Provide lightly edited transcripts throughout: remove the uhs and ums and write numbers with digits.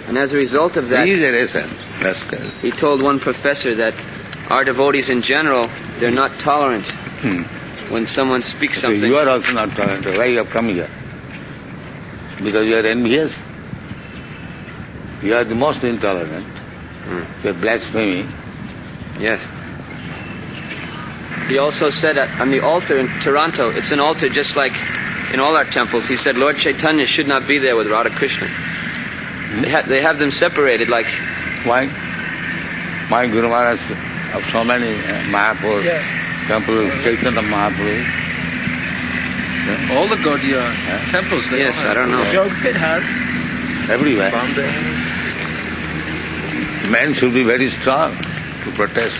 And as a result of that, he is a racist. Rascal. He told one professor that our devotees in general, they're not tolerant when someone speaks something. You are also not tolerant. Why you have come here? Because you are envious. You are the most intolerant. You are blaspheming. Yes. He also said that on the altar in Toronto, it's an altar just like in all our temples. He said Lord Chaitanya should not be there with Radha Krishna. They have them separated like... Why? My Guru Maharaj of so many Mahaprabhu temples, Chaitanya Mahaprabhu. All the Gaudiya temples, they yes, I don't know. Jogpit has. Everywhere. Bombay. Men should be very strong to protest.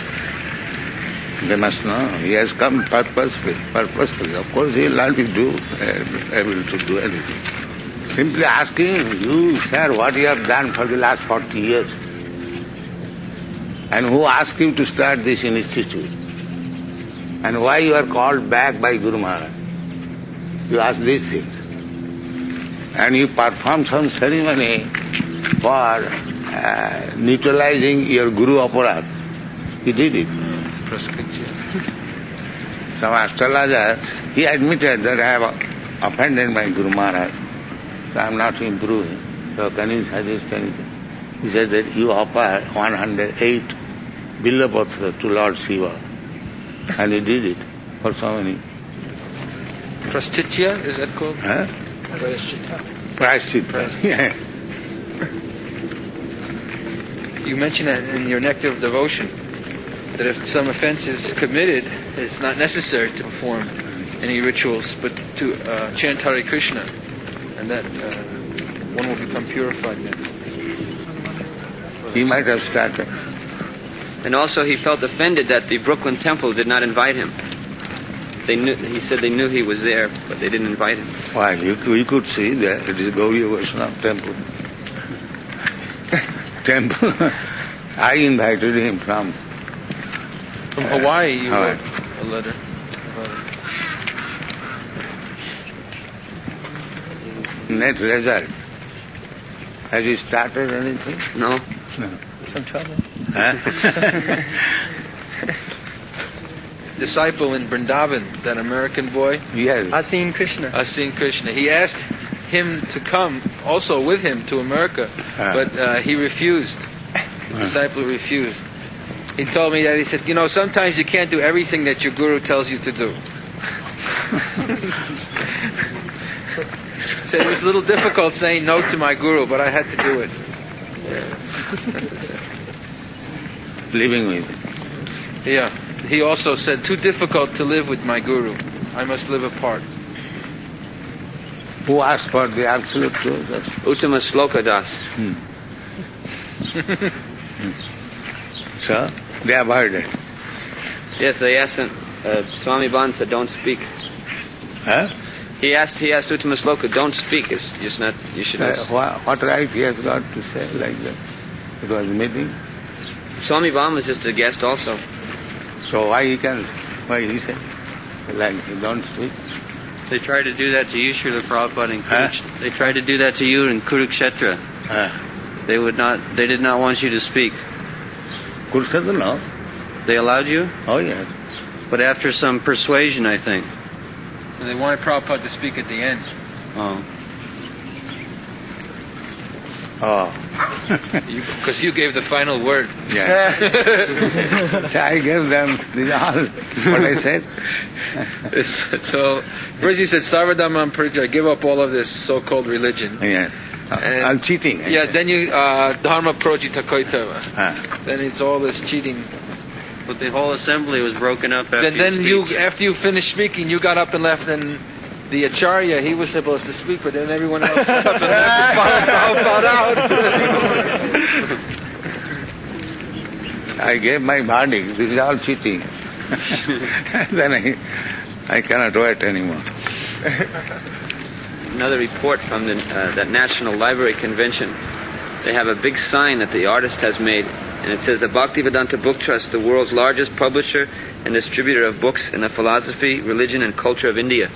They must know. He has come purposefully. Of course, he will not be able to do anything. Simply asking you, sir, what you have done for the last 40 years. And who asked you to start this institute? And why you are called back by Guru Maharaj? You ask these things. And you perform some ceremony for neutralizing your Guru Aparad. He did it. Some astrologer, he admitted that I have offended my Guru Maharaj. So I am not improving. So can you suggest anything? He said that you offer 108 Billapatra to Lord Shiva. And he did it for so many. Prastitya, is that called? Huh? Prashchitta. Yeah. You mentioned that in your Nectar of Devotion, that if some offense is committed, it's not necessary to perform any rituals, but to chant Hare Krishna, and that one will become purified then. He might have started. And also he felt offended that the Brooklyn Temple did not invite him. He said they knew he was there, but they didn't invite him. Why? You could see that it is Gaudiya Vaishnava temple. I invited him from Hawaii. You wrote a letter about it. Net result. Has he started anything? No. Some trouble. Huh? Disciple in Vrindavan, that American boy. Yes. Asin Krishna. He asked him to come also with him to America, but he refused. The disciple refused. He told me that, he said, sometimes you can't do everything that your guru tells you to do. He said it was a little difficult saying no to my guru, but I had to do it. Living with him. Yeah. He also said, too difficult to live with my guru. I must live apart. Who asked for the absolute truth? Uttama Sloka Das. So, they avoided. Yes, they asked him. Swami Ban said, "Don't speak." Huh? He asked Uttama Sloka, "Don't speak. It's just not. You should not." What right he has got to say like that? It was a meeting. Swami Ban was just a guest also. So why he said like don't speak? They tried to do that to you, Srila Prabhupada, in Kurukshetra. They tried to do that to you in Kurukshetra. They did not want you to speak. Kurukshetra, no. They allowed you? Oh, yes. But after some persuasion, I think. And they wanted Prabhupada to speak at the end. Oh. Because you gave the final word. Yeah. So I gave them all what I said. So first he said, Sarvadhamam Parija, give up all of this so-called religion. Yeah. I'm cheating. Yeah, then you, Dharma Projita Koitava. Then it's all this cheating. But the whole assembly was broken up after Then after you finished speaking, you got up and left, and the Acharya, he was supposed to speak, but then everyone else got up and left and bowed out. I gave my verdict. This is all cheating. Then I cannot wait anymore. Another report from that National Library Convention. They have a big sign that the artist has made, and it says, "The Bhaktivedanta Book Trust, the world's largest publisher and distributor of books in the philosophy, religion, and culture of India."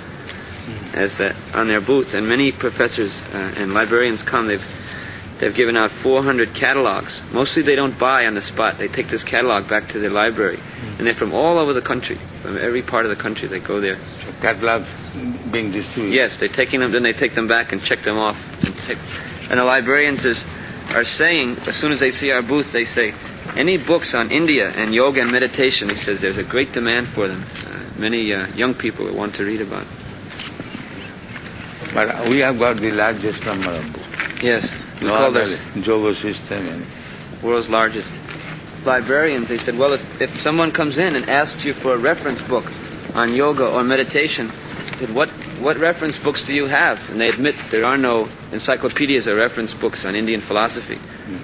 as on their booth, and many professors and librarians come. They've given out 400 catalogs. Mostly they don't buy on the spot. They take this catalog back to their library, and they're from all over the country, from every part of the country. They go there. So catalogs being distributed. Yes, they're taking them. Then they take them back and check them off. And the librarians are saying, as soon as they see our booth, they say, any books on India and yoga and meditation, he says, there's a great demand for them. Many young people will want to read about it. But we have got the largest number of books. Yes, we call this yoga system and world's largest. Librarians, they said, well, if someone comes in and asks you for a reference book on yoga or meditation, they said, what reference books do you have? And they admit there are no encyclopedias or reference books on Indian philosophy.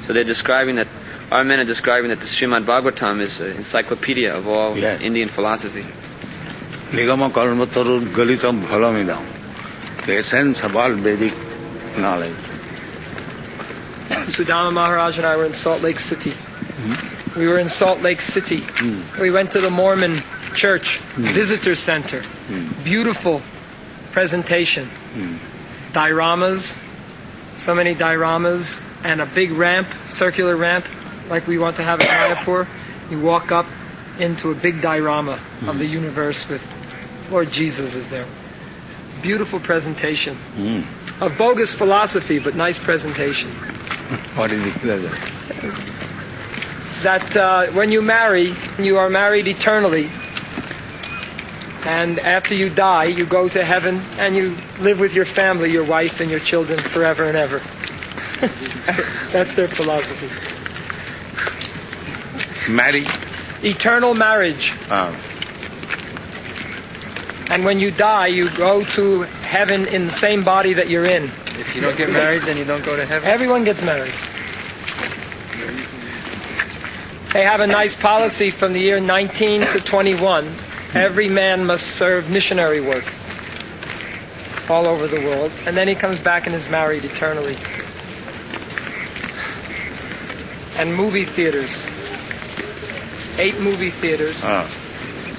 So they're describing that, our men are describing that the Srimad Bhagavatam is an encyclopedia of all Indian philosophy. Nigama Kalmataru Galitam Phalamidam, the essence of all Vedic knowledge. Sudama Maharaj and I were in Salt Lake City. We were in Salt Lake City. We went to the Mormon Church Visitor Center. Beautiful presentation. Dioramas, so many dioramas, and a big ramp, circular ramp, like we want to have in Mayapur. You walk up into a big diorama of the universe with Lord Jesus is there. Beautiful presentation of bogus philosophy, but nice presentation. What is the pleasure? That when you marry, you are married eternally. And after you die, you go to heaven and you live with your family, your wife and your children forever and ever. That's their philosophy. Marry? Eternal marriage. And when you die, you go to heaven in the same body that you're in. If you don't get married, then you don't go to heaven? Everyone gets married. They have a nice policy from the year 19 to 21. Every man must serve missionary work all over the world. And then he comes back and is married eternally. And movie theaters. 8 movie theaters.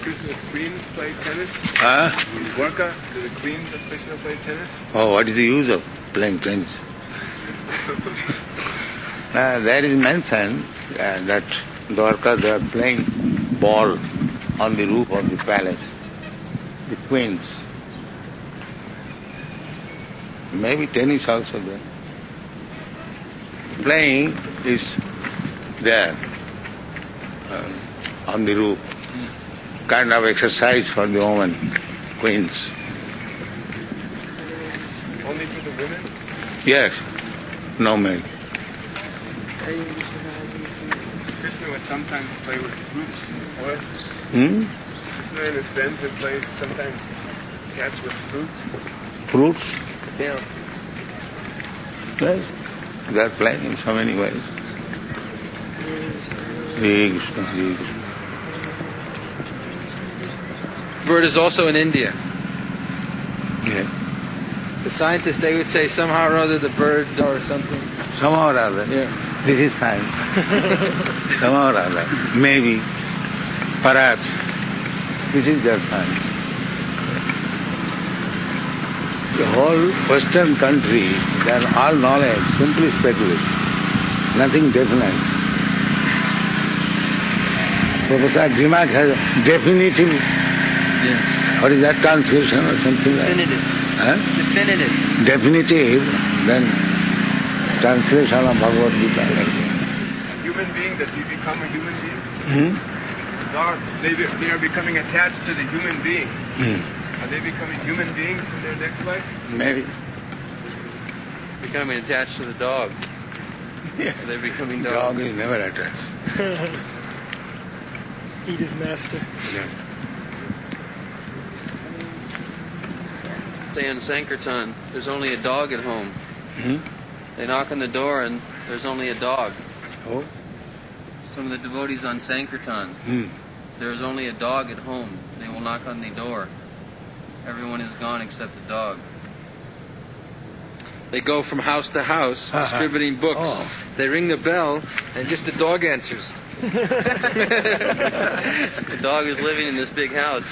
Krishna's queens play tennis? In Dwarka, do the queens of Krishna play tennis? Oh, what is the use of playing tennis? There is mentioned that Dwarka, they are playing ball on the roof of the palace. The queens. Maybe tennis also there. Playing is there on the roof. Kind of exercise for the women, queens. Only for the women? Yes. No men. Krishna would sometimes play with fruits in the forest. Krishna and his friends would play sometimes catch with fruits. Fruits? Yeah. Yes. They are playing in so many ways. Hare Krishna, Hare Krishna. Bird is also in India. Yeah. The scientists, they would say somehow or other the bird or something. Somehow or other. Yeah. This is science. Somehow or other. Maybe. Perhaps. This is just science. The whole Western country, they are all knowledge, simply speculation. Nothing definite. Professor Dimak has a definitive. Yes. What is that translation or something like that? Definitive. Definitive. Definitive, then translation of Bhagavad Gita. A human being, does he become a human being? Dogs, they are becoming attached to the human being. Are they becoming human beings in their next life? Maybe. Becoming attached to the dog. Yeah. Are they becoming Dog dogs? is never attached. Eat his master. Yeah. Say in Sankirtan, there's only a dog at home. They knock on the door and there's only a dog. Oh? Some of the devotees on Sankirtan, there's only a dog at home. They will knock on the door. Everyone is gone except the dog. They go from house to house distributing books. Oh. They ring the bell and just the dog answers. The dog is living in this big house.